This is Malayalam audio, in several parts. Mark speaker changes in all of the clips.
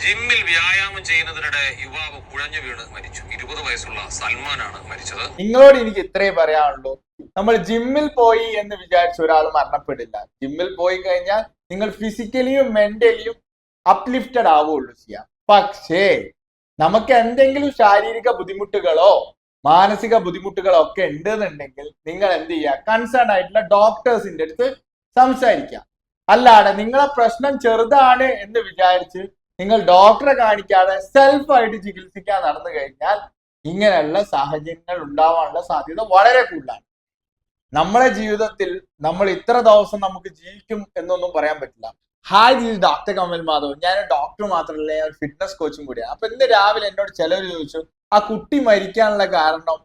Speaker 1: ജിമ്മിൽ വ്യായാമം ചെയ്യുന്നതിനിടെ യുവാവ് കുഴഞ്ഞു വീണ് മരിച്ചു. 20 വയസ്സുള്ള സൽമാനാണ് മരിച്ചത്.
Speaker 2: നിങ്ങളോട് എനിക്ക് ഇത്രേ പറയാനുള്ളൂ. നമ്മൾ ജിമ്മിൽ പോയി എന്ന് വിചാരിച്ച ഒരാൾ മരണപ്പെടില്ല. ജിമ്മിൽ പോയി കഴിഞ്ഞാൽ നിങ്ങൾ ഫിസിക്കലിയും മെന്റലിയും അപ്ലിഫ്റ്റഡ് ആവുകയുള്ളൂ ചെയ്യാം. പക്ഷേ നമുക്ക് എന്തെങ്കിലും ശാരീരിക ബുദ്ധിമുട്ടുകളോ മാനസിക ബുദ്ധിമുട്ടുകളോ ഒക്കെ ഉണ്ടെന്നുണ്ടെങ്കിൽ നിങ്ങൾ എന്ത് ചെയ്യുക, കൺസേൺ ആയിട്ടുള്ള ഡോക്ടേഴ്സിന്റെ അടുത്ത് സംസാരിക്കുക. അല്ലാതെ നിങ്ങളെ പ്രശ്നം ചെറുതാണ് എന്ന് വിചാരിച്ച് നിങ്ങൾ ഡോക്ടറെ കാണിക്കാതെ സെൽഫായിട്ട് ചികിത്സിക്കാൻ നടന്നു കഴിഞ്ഞാൽ ഇങ്ങനെയുള്ള സാഹചര്യങ്ങൾ ഉണ്ടാവാനുള്ള സാധ്യത വളരെ കൂടുതലാണ്. നമ്മളെ ജീവിതത്തിൽ നമ്മൾ ഇത്ര ദിവസം നമുക്ക് ജീവിക്കും എന്നൊന്നും പറയാൻ പറ്റില്ല. Hi, this is doctor Kamal Madhav. ഞാൻ ഡോക്ടർ മാത്രമല്ല, ഞാൻ ഫിറ്റ്നസ് കോച്ചും കൂടിയാണ്. അപ്പൊ ഇന്ന് രാവിലെ എന്നോട് ചിലർ ചോദിച്ചു, ആ കുട്ടി മരിക്കാനുള്ള കാരണം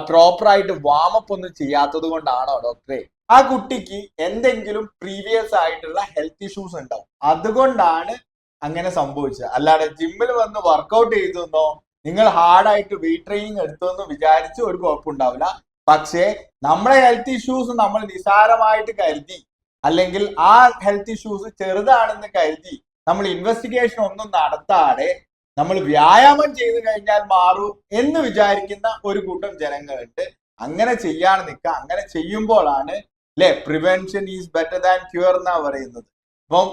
Speaker 2: പ്രോപ്പറായിട്ട് വാമപ്പ് ഒന്നും ചെയ്യാത്തത് കൊണ്ടാണോ ഡോക്ടറെ? ആ കുട്ടിക്ക് എന്തെങ്കിലും പ്രീവിയസ് ആയിട്ടുള്ള ഹെൽത്ത് ഇഷ്യൂസ് ഉണ്ടാവും, അതുകൊണ്ടാണ് അങ്ങനെ സംഭവിച്ചത്. അല്ലാതെ ജിമ്മിൽ വന്ന് വർക്കൗട്ട് ചെയ്തെന്നോ നിങ്ങൾ ഹാർഡായിട്ട് വെയിറ്റ് ട്രെയിനിങ് എടുത്തെന്നോ വിചാരിച്ച് ഒരു കുഴപ്പമുണ്ടാവില്ല. പക്ഷേ നമ്മളെ ഹെൽത്ത് ഇഷ്യൂസ് നമ്മൾ നിസാരമായിട്ട് കരുതി, അല്ലെങ്കിൽ ആ ഹെൽത്ത് ഇഷ്യൂസ് ചെറുതാണെന്ന് കരുതി നമ്മൾ ഇൻവെസ്റ്റിഗേഷൻ ഒന്നും നടത്താതെ നമ്മൾ വ്യായാമം ചെയ്തു കഴിഞ്ഞാൽ മാറൂ എന്ന് വിചാരിക്കുന്ന ഒരു കൂട്ടം ജനങ്ങളുണ്ട്. അങ്ങനെ ചെയ്യാൻ നിൽക്കുക. അങ്ങനെ ചെയ്യുമ്പോഴാണ് prevention is better than cure എന്നാ പറയുന്നത്. അപ്പം